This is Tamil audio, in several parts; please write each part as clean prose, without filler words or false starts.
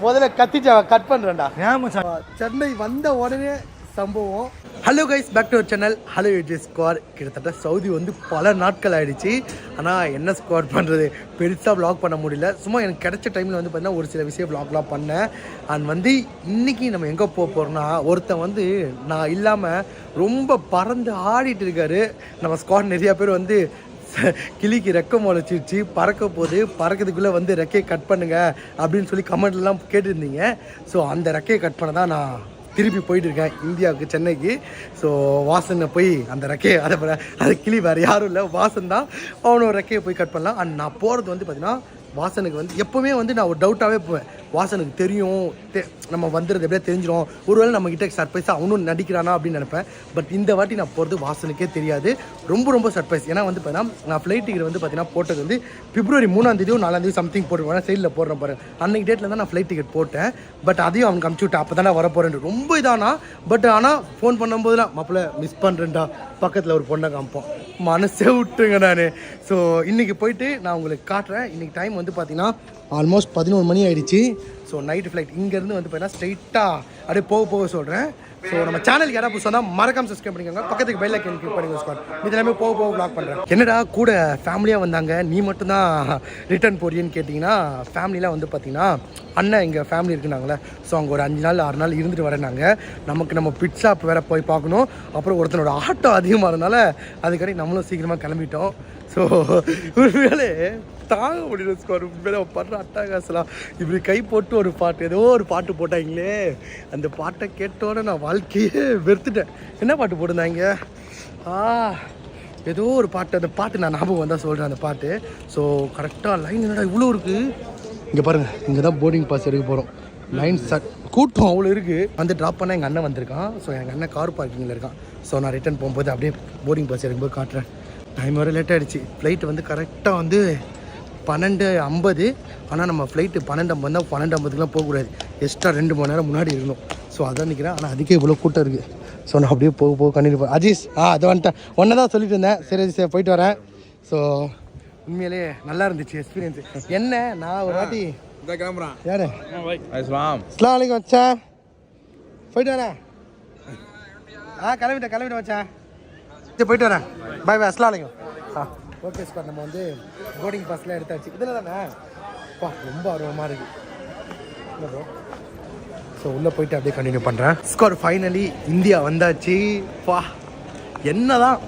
முதல்ல கத்திச்சா கட் பண்றேன்டா. சென்னை வந்த உடனே சம்பவம். Hello guys, back to our channel. Hello AJ squad. கிட்டத்தட்ட சவுதி வந்து பல நாட்கள் ஆகிடுச்சு. ஆனால் என்ன ஸ்குவாட் பண்ணுறது, பெருசாக வ்ளாக் பண்ண முடியல. சும்மா எனக்கு கிடைச்ச டைமில் வந்து பார்த்தீங்கன்னா ஒரு சில விஷயம் வ்ளாக்லாம் பண்ணேன். அண்ட் வந்து இன்றைக்கி நம்ம எங்கே போக போகிறோம்னா, ஒருத்தன் வந்து நான் இல்லாமல் ரொம்ப பறந்து ஆடிட்டு இருக்காரு. நம்ம ஸ்குவாட் நிறையா பேர் வந்து கிளிக்கு ரெக்கம் முளைச்சிருச்சு, பறக்க போகுது, பறக்கிறதுக்குள்ளே வந்து ரெக்கையை கட் பண்ணுங்க அப்படின்னு சொல்லி கமெண்ட்லாம் கேட்டுருந்தீங்க. ஸோ அந்த ரெக்கையை கட் பண்ண தான் நான் திருப்பி போயிட்டு இருக்கேன் இந்தியாவுக்கு, சென்னைக்கு. ஸோ வாசனை போய் அந்த ரெக்கையை அதை கிளி வேறு யாரும் இல்லை, வாசன் தான். அவனோட ரெக்கையை போய் கட் பண்ணலாம். அண்ட் நான் போகிறது வந்து பார்த்தீங்கன்னா வாசனுக்கு வந்து எப்போவுமே வந்து நான் ஒரு டவுட்டாகவே போவேன். வாசனுக்கு தெரியும் நம்ம வந்துடுறது எப்படியா தெரிஞ்சிடும், ஒருவேளை நம்மக்கிட்ட சர்ப்ரைஸாக அவனும் நடிக்கிறானா அப்படின்னு நினைப்பேன். பட் இந்த வாட்டி நான் போகிறது வாசனுக்கே தெரியாது. ரொம்ப ரொம்ப சர்ப்ரைஸ். ஏன்னா வந்து பார்த்தீங்கன்னா நான் ஃப்ளைட் டிக்கெட் வந்து பார்த்தீங்கன்னா போட்டது வந்து பிப்ரவரி 3ஆம் தேதியோ 4ஆம் தேதி சம்திங் போட்டுருவேன். சைடில் போடுறேன் பாரு, அன்னைக்கு டேட்டில் தான் நான் ஃப்ளைட் டிக்கெட் போட்டேன். பட் அதையும் அவனுக்கு அமுச்சு விட்டேன். அப்போ தானே வர போகிறேன். ரொம்ப இதானா. பட் ஆனால் ஃபோன் பண்ணும்போதுலாம் மாப்பிள்ள மிஸ் பண்ணுறேன்டா, பக்கத்தில் ஒரு பொண்ணை காமிப்போம், மனசே விட்டுருங்க நான். ஸோ இன்றைக்கி போயிட்டு நான் உங்களுக்கு காட்டுறேன். இன்றைக்கி டைம் வந்து பார்த்தீங்கன்னா ஆல்மோஸ்ட் 11 மணி ஆகிடுச்சு. ஸோ நைட்டு ஃப்ளைட் இங்கேருந்து வந்து பார்த்தீங்கன்னா ஸ்ட்ரைட்டாக அப்படியே போக சொல்கிறேன். ஸோ நம்ம சேனலுக்கு யாராவது புதுசாக தான் மறக்காம சப்ஸ்கிரைப் பண்ணிக்கோங்க, பக்கத்துக்கு பெல் ஐக்கன் கிளிக் பண்ணிக்கோங்க ஸ்குவாட். இது எல்லாமே போக வ்ளாக் பண்ணுறேன். என்னடா கூட ஃபேமிலியாக வந்தாங்க, நீ மட்டும்தான் ரிட்டர்ன் போறியன்னு கேட்டிங்கன்னா, ஃபேமிலிலாம் வந்து பார்த்தீங்கன்னா அண்ணன் இங்கே ஃபேமிலி இருக்குனாங்களே. ஸோ அங்கே ஒரு 5 நாள் 6 நாள் இருந்துட்டு வரேனாங்க. நம்ம பிட் ஷாப் வேறு போய் பார்க்கணும். அப்புறம் ஒருத்தனோட ஆட்டம் அதிகமாக இருந்தனால அதுக்கடி நம்மளும் சீக்கிரமாக கிளம்பிட்டோம். ஸோ ஒரு வேலை தாங்க முடியல ஸ்குவாட். உண்மையில படுற அட்டாகாசலாம். இப்படி கை போட்டு ஒரு பாட்டு, ஏதோ ஒரு பாட்டு போட்டாங்களே, அந்த பாட்டை கேட்டோன்னே நான் வாழ்க்கையே வெறுத்துட்டேன். என்ன பாட்டு போட்டிருந்தாங்க? ஏதோ ஒரு பாட்டு, அந்த பாட்டு நான் ஞாபகம் வந்தால் சொல்கிறேன் அந்த பாட்டு. ஸோ கரெக்டாக லைன் என்னடா இவ்வளோ இருக்குது. இங்கே பாருங்கள், இங்கே தான் போர்டிங் பாஸ் எடுக்க போகிறோம். லைன் கூட்டம் அவ்வளோ இருக்குது. வந்து ட்ராப் பண்ணால் எங்கள் அண்ணன் வந்திருக்கான். ஸோ எங்கள் அண்ணன் கார் பார்க்கிங்கில் இருக்கான். ஸோ நான் ரிட்டர்ன் போகும்போது அப்படியே போர்டிங் பாஸ் எடுக்கும்போது காட்டுறேன். டைம் வர லேட் ஆகிடுச்சு. ஃப்ளைட்டு வந்து கரெக்டாக வந்து 12:50. ஆனால் நம்ம ஃப்ளைட்டு 12:50 தான். 12:50க்குலாம் போகக்கூடாது, எக்ஸ்ட்ரா 2 மணி நேரம் முன்னாடி இருக்கணும். ஸோ அதான் நிற்கிறேன். ஆனால் அதுக்கே இவ்வளோ கூட்டம் இருக்குது. ஸோ நான் அப்படியே போக கண்டினியூ பண்ணேன். அஜீஸ் அதை வந்துட்டேன், ஒன்றை தான் சொல்லிட்டு இருந்தேன். சரி போயிட்டு வரேன். ஸோ உண்மையிலே நல்லா இருந்துச்சு எக்ஸ்பீரியன்ஸு. என்ன நான் ஒரு வாட்டி கிளம்புறேன். யாரு அஸ்லாம் வலைக்கம் வச்சேன், போயிட்டு வரேன். கிளம்பிட்டேன் வச்சேன். சரி போயிட்டு வரேன். பாய் அஸ்லாம் வலைக்கம். ஓகே ஸ்குவாட், நம்ம வந்து போர்டிங் பாஸ்லாம் எடுத்தாச்சு. இதில் தானே ரொம்ப ஆர்வமாக இருக்குது. இல்லை ப்ரோ. ஸோ உள்ளே போயிட்டு அப்படியே கண்டினியூ பண்ணுறேன். ஸ்குவாட் ஃபைனலி இந்தியா வந்தாச்சு. என்ன தான்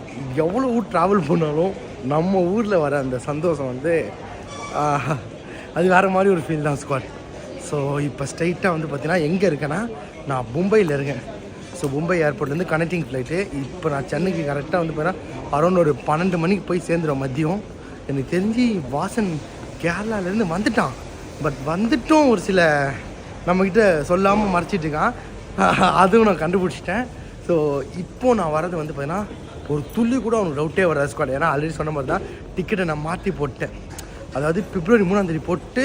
எவ்வளோ ஊர் ட்ராவல் பண்ணாலும் நம்ம ஊரில் வர அந்த சந்தோஷம் வந்து அது வேறு மாதிரி ஒரு ஃபீல் தான் ஸ்குவாட். ஸோ இப்போ ஸ்ட்ரைட்டாக வந்து பார்த்தீங்கன்னா எங்கே இருக்கேன்னா, நான் மும்பையில் இருக்கேன். ஸோ மும்பை ஏர்போர்ட்லேருந்து கனெக்டிங் ஃப்ளைட்டு. இப்போ நான் சென்னைக்கு கரெக்டாக வந்து பார்த்தீங்கன்னா அரௌண்ட் ஒரு 12 மணிக்கு போய் சேர்ந்துடும் மதியம். எனக்கு தெரிஞ்சு வாசன் கேரளாலேருந்து வந்துட்டான். பட் வந்துட்டும் ஒரு சில நம்மக்கிட்ட சொல்லாமல் மறைச்சிட்ருக்கான். அதுவும் நான் கண்டுபிடிச்சிட்டேன். ஸோ இப்போது நான் வரது வந்து பார்த்தீங்கன்னா ஒரு துள்ளி கூட அவனுக்கு டவுட்டே வராது ஸ்குவாட். ஏன்னா ஆல்ரெடி சொன்ன மாதிரி தான் டிக்கெட்டை நான் மாற்றி போட்டேன். அதாவது பிப்ரவரி 3ஆம் தேதி போட்டு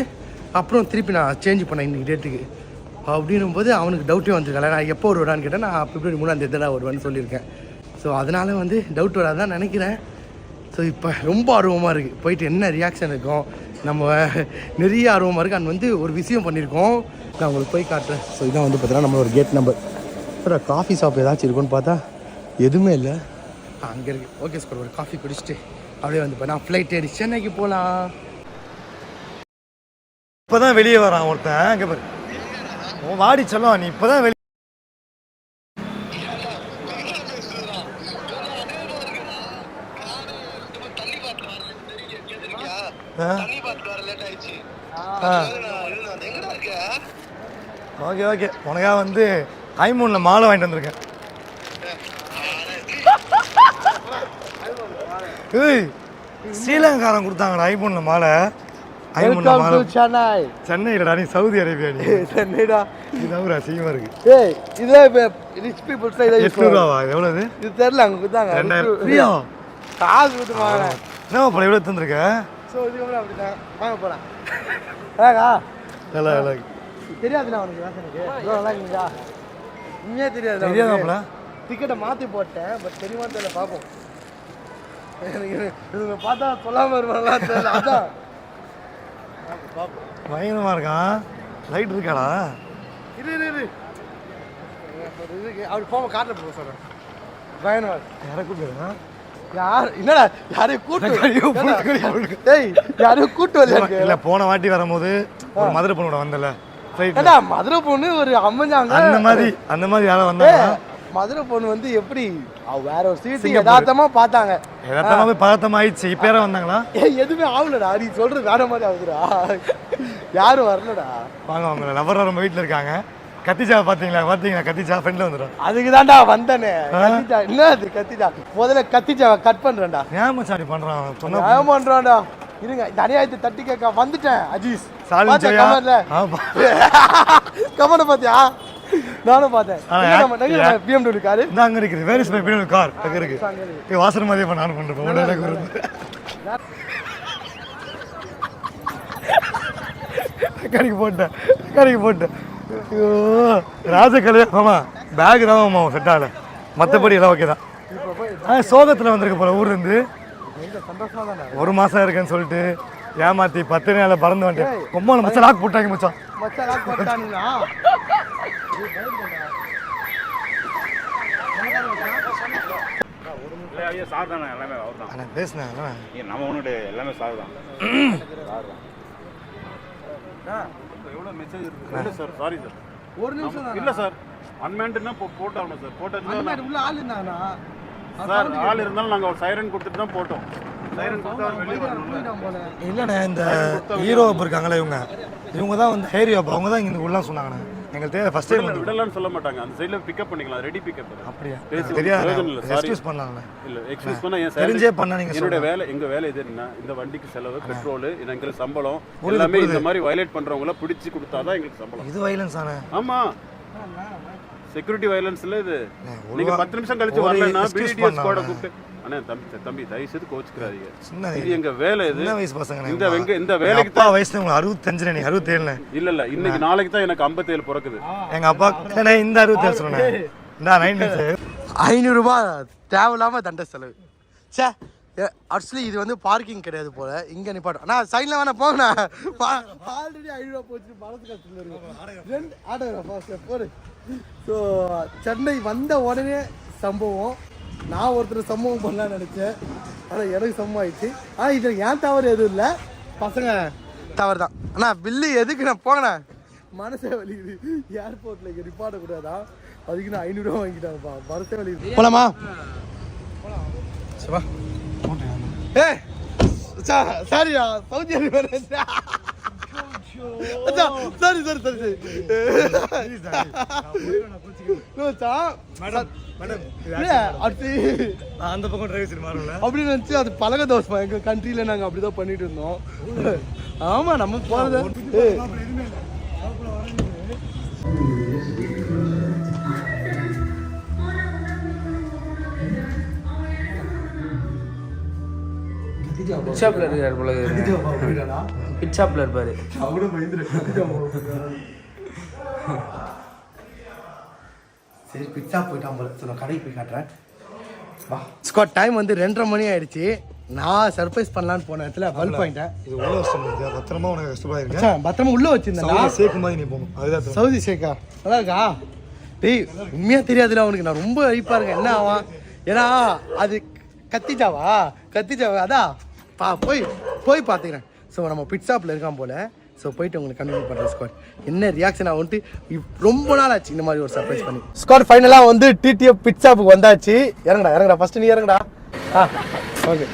அப்புறம் திருப்பி நான் சேஞ்ச் பண்ணேன் இன்றைக்கி டேட்டுக்கு. அப்படின்னும் போது அவனுக்கு டவுட்டே வந்துருக்கல. நான் எப்போ வருவான்னு கேட்டேன். நான் பிப்ரவரி 3ஆம் தேதி தான் வருவேன்னு சொல்லியிருக்கேன். ஸோ அதனால் வந்து டவுட் வராதான் நினைக்கிறேன். ஸோ இப்போ ரொம்ப ஆர்வமாக இருக்குது, போயிட்டு என்ன ரியாக்ஷன் இருக்கும், நம்ம நிறைய ஆர்வமாக இருக்குது. அண்ட் வந்து ஒரு விஷயம் பண்ணியிருக்கோம், நான் உங்களுக்கு போய் காட்டுறேன். ஸோ இதான் வந்து பார்த்தீங்கன்னா நம்ம ஒரு கேட் நம்பர். அப்புறம் காஃபி ஷாப் ஏதாச்சும் இருக்குன்னு பார்த்தா எதுவுமே இல்லை. அங்கே இருக்குது. ஓகே ஸ்கூல் ஒரு காஃபி குடிச்சிட்டு அப்படியே வந்து நான் ஃப்ளைட் ஏறி சென்னைக்கு போகலாம். இப்போ தான் வெளியே வரான் ஒருத்தன். அங்கே பாரு வாடி சொல்லுவான், நீ இப்போ தான் வெளியே. ஓகே உனக்கா வந்து ஐமூனில் மாலை வாங்கிட்டு வந்திருக்கேன். ஸ்ரீலங்காரன் கொடுத்தாங்கடா ஐமூனில் மாலை. சென்னைடா, நீ சவுதி அரேபியா? நீ சென்னைடா. இதுதான் அசிங்கமா இருக்கு. $800 எவ்வளவு? இது தெரியல, அங்க கொடுத்தாங்க. 2000 காசு கொடுத்து வாங்கினேன். என்ன படம் எவ்வளோ தந்துருக்க? ஸோ இதுக்கு அப்படிதான் வாங்க போகலாம். நல்லா தெரியாதுண்ணா உனக்கு வாசனுக்கு நல்லா இருக்குங்களா? உண்மையாக தெரியாதாப்ல. டிக்கெட்டை மாற்றி போட்டேன். பட் தெரியுமா தெரியல, பார்ப்போம். எனக்கு இதுங்க பார்த்தா சொல்லாமல் இருப்பாங்களா தெரியல. அதான் பயங்கரமா இருக்கான். லைட் இருக்காடா? இரு அவர் போக காட்டில் போக சொல்கிறேன். பயணம் யாரை கூப்பிடுறா? யார் என்னடா யாரையும் கூட்டு டேய் யாரையும் கூட்டு வரல. இல்லை போன வாட்டி வரும்போது ஒரு மதுரை பொண்ணோட வந்தல ஏடா மதுரை பொண்ணு ஒரு அமைஞ்சாங்க அந்த மாதிரி யாரும் வந்தாங்க. மதுரை பொண்ணு வந்து எப்படி வேற ஒரு சீட்டு யதார்த்தமா பார்த்தாங்க. யதார்த்தமாவே பதத்தமா ஆயிடுச்சு. இப்போ யாரும் வந்தாங்களா? எதுவுமே ஆகலடா. நீ சொல்றது வேற மாதிரி ஆகுதுடா. யாரும் வரலடா. வாங்க வாங்க லவர் நம்ம வீட்டில் இருக்காங்க. கத்திஜா பார்த்தீங்களா? கத்திஜா ஃப்ரெண்ட்ல வந்துடும். அதுக்கு தான்டா வந்தனே. கத்திஜா என்ன அது கத்திஜா? முதல்ல கத்திஜாவை கட் பண்றேன்டா. ஏன் மச்சான் இப்படி பண்றான்? சொன்னா ஏன் பண்றான்டா? இருங்க தனியாயத்தை தட்டி கேட்க வந்துட்டேன். அஜீஸ் கமெண்ட்ல கமெண்ட் பாத்தியா? நானும் பார்த்தேன். BMW கார் இந்த அங்க இருக்குது. Where is my BMW car? அங்க இருக்கு. ஏய் வாசன மாதிரியே பண்ண நான் பண்றேன். உடனே எனக்கு வருது. கறிக்கு போட்டேன். ஐயோ ராஜகலையா மாமா பேக் தான் மாமா செட் ஆகல. மற்றபடி எல்லாம் ஓகே தான். சோகத்தில் வந்திருக்க போல ஊர்ல இருந்து ஒரு மாசம் இருக்குன்னு சொல்லிட்டு ஏமாத்தி 10 நாள் பறந்து வந்துட்டேன். ரொம்ப மச்சா லாக் போட்டாங்க மச்சான். பேசுனேன் நம்ம ஒன்று எல்லாமே சார் தான். எவ்வளோ மெசேஜ் இருக்கு? இல்லை சார், சாரி சார். ஒரு நிமிஷம் இல்லை சார், அன்மேண்ட்னா போட்டாகணும் சார். போட்டது உள்ள ஆள் இருந்தானா சார், ஆள் இருந்தாலும் நாங்கள் ஒரு சைரன் கொடுத்துட்டு தான் போட்டோம். சைரன் கொடுத்தா வெளியே வரணும். இல்லைண்ணே இந்த ஹீரோ இருக்காங்களே இவங்க தான் வந்து ஹேரியோ அவங்க தான் இங்கே உள்ளலாம் சொன்னாங்கண்ணே. எங்களுக்கு தேவை ஃபர்ஸ்ட் டைம் விடலாம்னு சொல்ல மாட்டாங்க. அந்த சைடில் பிக்கப் பண்ணிக்கலாம். Ready pickup. அப்படியா? தெரியாது. எக்ஸ்கியூஸ் பண்ணலாம்ல. இல்லை எக்ஸ்கியூஸ் பண்ணால் ஏன் தெரிஞ்சே பண்ண நீங்கள் என்னோட வேலை எங்கள் வேலை இது என்ன? இந்த வண்டிக்கு செலவு, பெட்ரோல், எங்களுக்கு சம்பளம் எல்லாமே இந்த மாதிரி வயலேட் பண்ணுறவங்கள பிடிச்சி கொடுத்தா தான் எங்களுக்கு சம்பளம். இது வயலன்ஸ் ஆனே. ஆமாம், செக்யூரிட்டி வயலன்ஸ்ல இது. நீங்க 10 நிமிஷம் கழிச்சு வரலன்னா பிடிஎஸ் ஸ்குவாட கூப்பிட்டு அண்ணா தம்பி தயவு செய்து கோச்சுக்கிறாதீங்க. இது எங்க வேலை. இது சின்ன வயசு பசங்க. இந்த வேலைக்கு தான் வயசுல உங்களுக்கு 65 நீ 67. இல்ல இன்னைக்கு நாளைக்கு தான் எனக்கு 57 பிறக்குது. எங்க அப்பா இந்த 67 சொன்னேன். இந்த 500 ரூபாய் தேவையில்லாம தண்ட செலவு. சே ஆக்சுவலி இது வந்து பார்க்கிங் கிடையாது போல. இங்க நிப்பாட்டும். அண்ணா சைட்ல வேணா போங்கண்ணா. ஆல்ரெடி 500 ரூபா போச்சு. மனசு கஷ்டத்துல இருக்கு. ஆட்டோகிராஃபா போடு. ஸோ சென்னை வந்த உடனே சம்பவம். நான் ஒருத்தர் சம்பவம் பண்ணலான்னு நினச்சேன். ஆனால் எனக்கு சம்பவம் ஆயிடுச்சு. ஆனால் இதில் ஏன் தவறு எதுவும் இல்லை, பசங்க தவறு தான். அண்ணா பில்லு எதுக்கு நான் போங்கண்ணா, மனசே வலிக்குது. ஏர்போர்ட்டில் இங்கே நிப்பாட்டக்கூடாதா, அதுக்கு நான் 500 ரூபா வாங்கிட்டாங்கப்பா. மனசே வலிக்குது. போலாமா? சிவா ஏ சாரியா சவுதி அரேபியா. சரி அந்த பக்கம் டிரைவர் மாறல அப்படின்னு நினைச்சு அது பழக தோசை. எங்க கண்ட்ரியில நாங்க அப்படிதான் பண்ணிட்டு இருந்தோம். ஆமா நம்ம போறது பிச்சாப்ல இருக்காரு போல. பிச்சாப்ல இருப்பாரு. சரி பிச்சா போயிட்டான் போல. நான் கடைக்கு போய் காட்டுறேன். ஸ்குவாட் டைம் வந்து 2:30 மணி ஆயிடுச்சு. நான் சர்ப்ரைஸ் பண்ணலான்னு போன இடத்துல பல்ப் வாங்கிட்டேன். இது உள்ள வச்சிருந்தா பத்திரமா உனக்கு கஷ்டமா இருக்கு. பத்திரமா உள்ள வச்சிருந்தேன். சேக்கு மாதிரி நீ போணும். அதுதான் சவுதி ஷேக்கா நல்லா இருக்கா? டேய் உண்மையா தெரியாதுல அவனுக்கு. நான் ரொம்ப அழிப்பா இருக்கேன். என்ன ஆவான்? ஏன்னா அது கத்திஜாவா அதான் போய் பார்த்துக்கிறேன். ஸோ நம்ம பிட்ஸாப்பில் இருக்கான் போல். ஸோ போயிட்டு உங்களுக்கு கண்டினியூ பண்ணுறேன் ஸ்குவாட். என்ன ரியாக்ஷன் வந்துட்டு ரொம்ப நாள் ஆச்சு இந்த மாதிரி ஒரு சர்ப்ரைஸ் பண்ணி. ஸ்குவாட் ஃபைனலாக வந்து டிடிஎஃப் பிட்ஸாப்புக்கு வந்தாச்சு. இறங்கடா ஃபஸ்ட்டு நீ இறங்கடா. ஓகே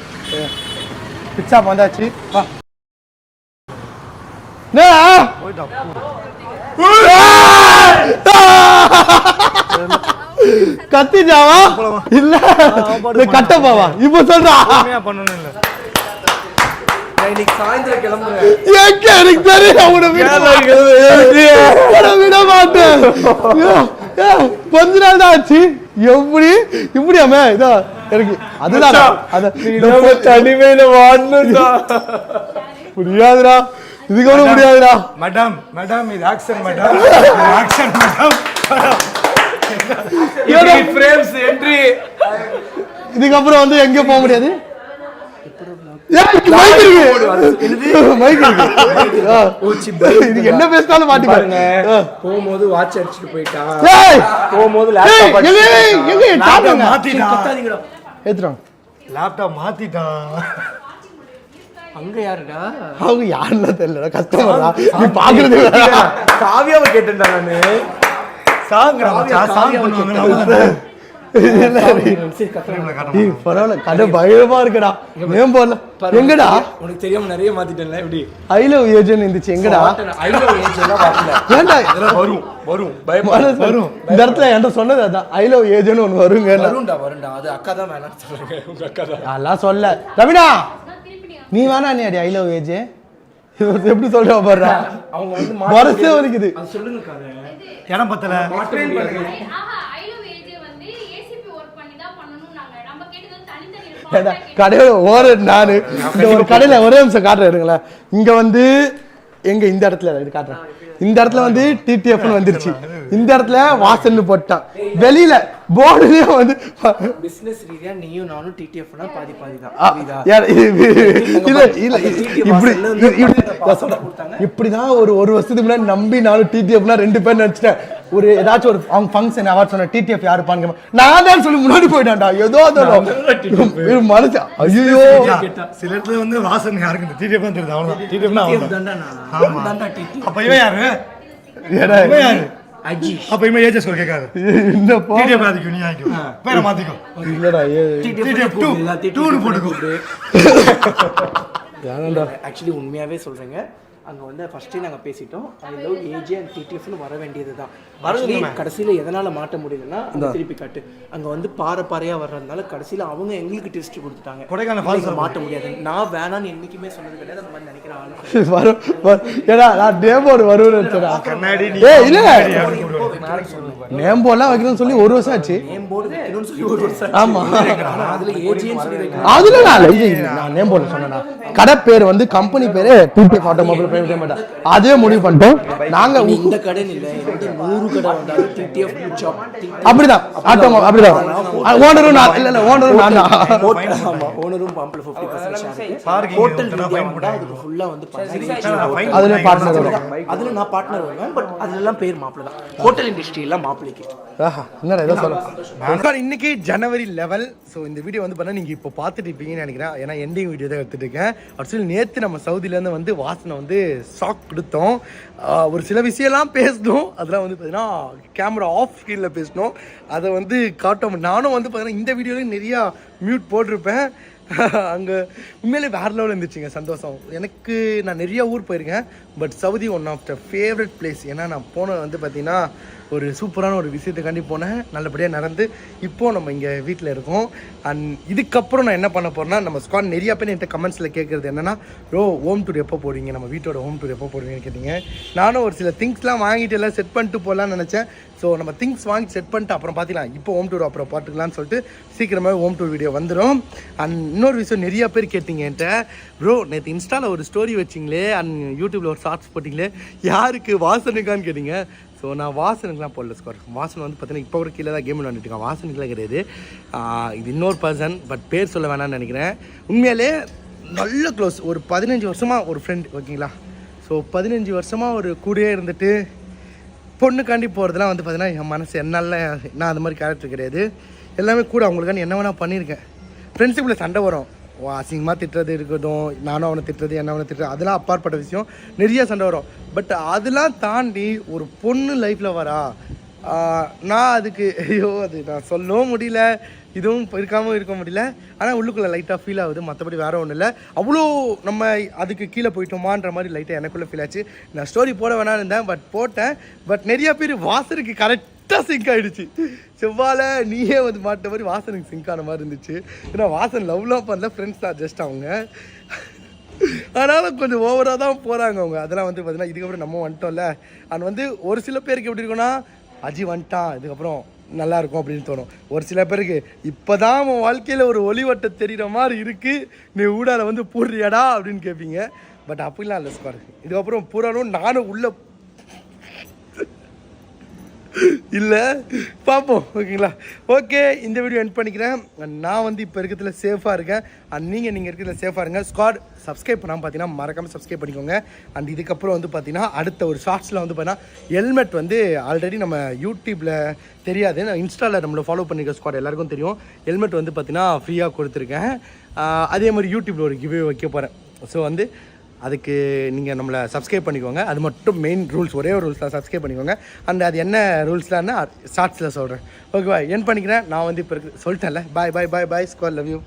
பிட்ஸாப் வந்தாச்சு. வா கத்திஜாவா இல்ல கட்டப்பாவா இப்ப சொல்றா பண்ணணும். இல்ல இன்னைக்கு சாயந்தரம் கிளம்புறேன். எங்க எனக்கு தெரியும் விட மாட்டேன். கொஞ்ச நாள் தான் ஆச்சு. இப்படியாமே இதோ எனக்கு அதுதான் தனிமையில வாடணும்டா. முடியாதுடா, இதுக்கு முடியாதுடா. மேடம் இது action madam. Action madam. Frames entry. இதுக்கப்புறம் வந்து எங்க போக முடியாது. இது என்ன பேசினாலும் மாட்டிப்பாருங்க. போகும்போது வாட்ச் அடிச்சுட்டு போயிட்டான். போகும்போது ஏத்துறான் லேப்டாப் மாத்திட்டான். அங்க யாருடா? அவங்க யாருன்னா தெரியல, கஸ்டமரா நீ பாக்குறது. காவியாவை கேட்டேன்டா நானு. பரவாயில்ல, கடை பயமா இருக்குடா. மேம்போல எங்கடா உனக்கு தெரியாம நிறைய மாத்திட்டேன்ல. எப்படி ஐ லவ் ஏஜென்ட் இருந்துச்சு எங்கடா? ஏன்டா வரும் வரும் வரும் இந்த இடத்துல என்கிட்ட சொன்னது அதான், ஐ லவ் ஏஜென்ட் ஒன்று வருங்க. வருண்டா அது அக்கா தான் வேணாம் சொல்லுங்க. உங்க அக்கா தான் அதெல்லாம் சொல்ல. ரவினா நீ வேணா நீ அடி ஐ லவ் ஏஜ் எப்படி சொல்ற பாரு. அவங்க வந்து மனசே வலிக்குது. அது சொல்லுங்க கதை. இடம் பத்தல. கடையில நானு இந்த ஒரு கடையில ஒரே நிமிஷம் காட்டுறேன் இருங்களேன். இங்க வந்து எங்க இந்த இடத்துல இது காட்டுறேன். இந்த இடத்துல வந்து டிடிஎஃப்னு வந்துருச்சு, இந்த இடத்துல வாசன்னு போட்டான். வெளியில போர்டுலயே வந்து பிசினஸ் ரீதியா நீயும் நானும் டிடிஎஃப்னா பாதி பாதி தான். இப்படிதான் ஒரு வருஷத்துக்கு முன்னாடி நம்பி நானும் டிடிஎஃப்னா 2 பேர் நினைச்சிட்டேன். ஒரு ஏதாச்சும் ஒரு அவங்க ஃபங்க்ஷன் அவார்ட் சொன்ன டிடிஎஃப் யாருப்பான்னு நான் தான் சொல்லி முன்னாடி போயிட்டான்டா. ஏதோ மனசு ஐயோ. சில இடத்துல வந்து வாசன் யாருக்கு டிடிஎஃப் தான் தெரியுது. அவ்வளவுதான் டிடிஎஃப்னா அப்ப இவன் யாரு? அப்ப இவன் ஏஜஸ் கேட்காது. இந்த டிடிஎஃப் ஆதிக்கும், நீ ஆயிக்கும் பேரை மாத்திக்கும். இல்லடா டிடிஎஃப் 2 னு போட்டுக்கோ. ஆக்சுவலி உண்மையாவே சொல்றேங்க, அங்கே வந்து ஃபஸ்ட்டே நாங்கள் பேசிட்டோம். ஐ லவ் ஏஜே அண்ட் டிடிஎஃப்னு வர வேண்டியது தான். கடைசியில் எதனால் மாட்ட முடியலன்னா அந்த திருப்பி காட்டு அங்கே வந்து பாறையாக வர்றதுனால கடைசியில் அவங்க எங்களுக்கு டெஸ்ட் கொடுத்துட்டாங்க. கொடைக்கானல் ஃபால்ஸ் மாட்ட முடியாது. நான் வேணான்னு என்றைக்குமே சொன்னது கிடையாது. அந்த மாதிரி நினைக்கிற ஆளு வரும். ஏடா நான் நேம்போர்டு வருவேன் கண்ணாடி. நேம்போர்ட்லாம் வைக்கணும்னு சொல்லி 1 வருஷம் ஆச்சு. நேம்போர்டு வைக்கணும்னு சொல்லி 1 வருஷம். ஆமா, அதில் ஏஜேன்னு சொல்லி அதுல நான் நேம்போர்டு சொன்னேன். கடை பேர் வந்து கம்பெனி பேரு டிடிஎஃப் ஆட்டோமொபைல் பிரைவேட் லிமிடெட். அதே முடிவு பண்ணிட்டோம் நாங்க. இந்த கடைன்னு இல்லை, 100 கடை வந்தாலும் டிடிஎஃப் ஷாப் அப்படிதான். ஆட்டோமொபைல் அப்படிதான். ஓனரும் நான் இல்ல ஓனரும் நான் தான். ஆமா, ஓனரும் பம்ப்ல 50% ஷேர். ஹோட்டல் வந்தா அதுக்கு ஃபுல்லா வந்து அதுல பார்ட்னர் வரும். அதுல நான் பார்ட்னர் வருவேன். பட் அதெல்லாம் பேர் மாப்பிள தான். ஹோட்டல் இண்டஸ்ட்ரி எல்லாம் மாப்பிளைக்கு. என்னடா ஏதோ சொல்ல. இன்னைக்கு ஜனவரி 11. ஸோ இந்த வீடியோ வந்து பண்ண நீங்கள் இப்போ பார்த்துட்டு இருப்பீங்கன்னு நினைக்கிறேன். ஏன்னா எண்டிங் வீடியோ தான் எடுத்துட்டு இருக்கேன். ஆக்சுவலி நேற்று நம்ம சவுதியிலேருந்து வந்து வாசனை வந்து ஷாக் கொடுத்தோம். ஒரு சில விஷயம்லாம் பேசணும். அதெல்லாம் வந்து பார்த்தீங்கன்னா கேமரா ஆஃப் ஸ்க்ரீனில் பேசணும். அதை வந்து காட்டும். நானும் வந்து பார்த்தீங்கன்னா இந்த வீடியோலையும் நிறையா மியூட் போட்டிருப்பேன். அங்கே உண்மையிலே வேறு லெவலில் இருந்துச்சுங்க சந்தோஷம் எனக்கு. நான் நிறைய ஊர் போயிருக்கேன். But Saudi one of the favourite place. ஏன்னா நான் போனது வந்து பார்த்திங்கன்னா ஒரு சூப்பரான ஒரு விஷயத்துக்காண்டி போனேன். நல்லபடியாக நடந்து இப்போது நம்ம இங்கே வீட்டில் இருக்கோம். அண்ட் இதுக்கப்புறம் நான் என்ன பண்ண போகிறேன்னா, நம்ம ஸ்குவாட் நிறையா பேர் என்கிட்ட கமெண்ட்ஸில் கேட்குறது என்னென்னா, ஹோம் டூர் எப்போ போடுவீங்க, நம்ம வீட்டோட ஹோம் டூர் எப்போ போடுவீங்கன்னு கேட்டிங்க. நானும் ஒரு சில திங்ஸ்லாம் வாங்கிட்டு எல்லாம் செட் பண்ணிட்டு போகலான்னு நினச்சேன். ஸோ நம்ம திங்ஸ் வாங்கி செட் பண்ணிட்டு அப்புறம் பார்த்துக்கலாம். இப்போ ஹோம் டூர் அப்புறம் பார்த்துக்கலான்னு சொல்லிட்டு சீக்கிரமாக ஹோம் டூர் வீடியோ வந்துடும். அண்ட் இன்னொரு விஷயம் நிறையா பேர் கேட்டிங்க என்கிட்ட, ப்ரோ நேற்று இன்ஸ்டாவில் ஒரு ஸ்டோரி வச்சிங்களே அண்ட் யூடியூப்பில் ஒரு ஷார்ட்ஸ் போட்டிங்களே, யாருக்கு வாசனுக்கான்னு கேட்டிங்க. ஸோ நான் வாசனுக்குலாம் போடல ஸ்கோர். வாசன் வந்து பார்த்தீங்கன்னா இப்போ ஒரு கீழே தான் கேம் விளாண்டுட்டு இருக்கான். வாசனுக்குலாம் கிடையாது. இது இன்னொரு பர்சன். பட் பேர் சொல்ல வேணாம்னு நினைக்கிறேன். உண்மையிலே நல்ல க்ளோஸ். ஒரு 15 வருஷமாக ஒரு ஃப்ரெண்ட், ஓகேங்களா. ஸோ 15 வருஷமாக ஒரு கூடயே இருந்துட்டு பொண்ணுக்காண்டி போகிறதுலாம் வந்து பார்த்தீங்கன்னா என் மனசு என்னால் நான் அது மாதிரி கேரக்டர் கிடையாது. எல்லாமே கூட அவங்களுக்காண்டி என்ன வேணால் பண்ணியிருக்கேன். ஃப்ரெண்ட்ஷிப்பில் சண்டை வரும், அசிங்கமாக திட்டுறது இருக்கட்டும், நானும் அவனை திட்டுறது என்ன அவனை திட்டுறது, அதெல்லாம் அப்பாற்பட்ட விஷயம். நிறைய சண்டை வரும். பட் அதெல்லாம் தாண்டி ஒரு பொண்ணு லைஃப்பில் வரா, நான் அதுக்கு ஐயோ அது நான் சொல்லவும் முடியல, இதுவும் இருக்காமல் இருக்க முடியல. ஆனால் உள்ளுக்குள்ளே லைட்டாக ஃபீல் ஆகுது. மற்றபடி வேறு ஒன்றும் இல்லை. அவ்வளோ நம்ம அதுக்கு கீழே போயிட்டோமான்ற மாதிரி லைட்டாக எனக்குள்ளே ஃபீல் ஆச்சு. நான் ஸ்டோரி போட வேணான்னு இருந்தேன், பட் போட்டேன். பட் நிறையா பேர் வாசனுக்கு கரெக்டாக சிங்க் ஆகிடுச்சு. செவ்வாழை நீயே வந்து மாட்ட மாதிரி வாசனுக்கு சிங்க் ஆன மாதிரி இருந்துச்சு. ஏன்னா வாசன் லவ்லாம் பண்ணல, ஃப்ரெண்ட்ஸ் தான் ஜஸ்ட் அவங்க. அதனால் கொஞ்சம் ஓவராக தான் போகிறாங்க அவங்க. அதெல்லாம் வந்து பார்த்தீங்கன்னா இதுக்கப்புறம் நம்ம வந்துட்டோம்ல. அது வந்து ஒரு சில பேருக்கு எப்படி இருக்குன்னா, அஜி வந்துட்டான் இதுக்கப்புறம் நல்லாயிருக்கும் அப்படின்னு தோணும். ஒரு சில பேருக்கு இப்போ தான் அவன் வாழ்க்கையில் ஒரு ஒளிவட்டை தெரிகிற மாதிரி இருக்குது, நீ ஊடால வந்து பூர்றியாடா அப்படின்னு கேட்பீங்க. பட் அப்படிலாம் இல்லை ஸ்கோர். இதுக்கப்புறம் பூரானும் நானும் உள்ள இல்லை பார்ப்போம் ஓகேங்களா. ஓகே இந்த வீடியோ எண்ட் பண்ணிக்கிறேன். நான் வந்து இப்போ இருக்கிறதுல சேஃபாக இருக்கேன். அண்ட் நீங்கள் இருக்கிறதுல சேஃபாக இருங்க. ஸ்குவாட் சப்ஸ்கிரைப் பண்ணாமல் பார்த்தீங்கன்னா மறக்காமல் சப்ஸ்கிரைப் பண்ணிக்கோங்க. அண்ட் இதுக்கப்புறம் வந்து பார்த்தீங்கன்னா அடுத்த ஒரு ஷார்ட்ஸில் வந்து பார்த்தீங்கன்னா ஹெல்மெட் வந்து ஆல்ரெடி நம்ம யூடியூப்பில் தெரியாது, நான் இன்ஸ்டாவில் நம்மளை ஃபாலோ பண்ணிக்க ஸ்குவாட் எல்லாருக்கும் தெரியும். ஹெல்மெட் வந்து பார்த்தீங்கன்னா ஃப்ரீயாக கொடுத்துருக்கேன். அதே மாதிரி யூடியூப்பில் ஒரு கிவ்வே வைக்க போகிறேன். ஸோ வந்து அதுக்கு நீங்கள் நம்மளை சப்ஸ்கிரைப் பண்ணிக்கோங்க. அது மட்டும் மெயின் ரூல்ஸ், ஒரே ஒரு ரூல்ஸ் தான், சப்ஸ்கிரைப் பண்ணிக்கோங்க. அண்ட் அது என்ன ரூல்ஸ்லான்னா ஷார்ட்ஸில் சொல்கிறேன். ஓகேவா என் பண்ணிக்கிறேன். நான் வந்து இப்போ சொல்லிட்டேன்ல. பாய் பாய் பாய் பாய் ஸ்குவாட், லவ் யூ.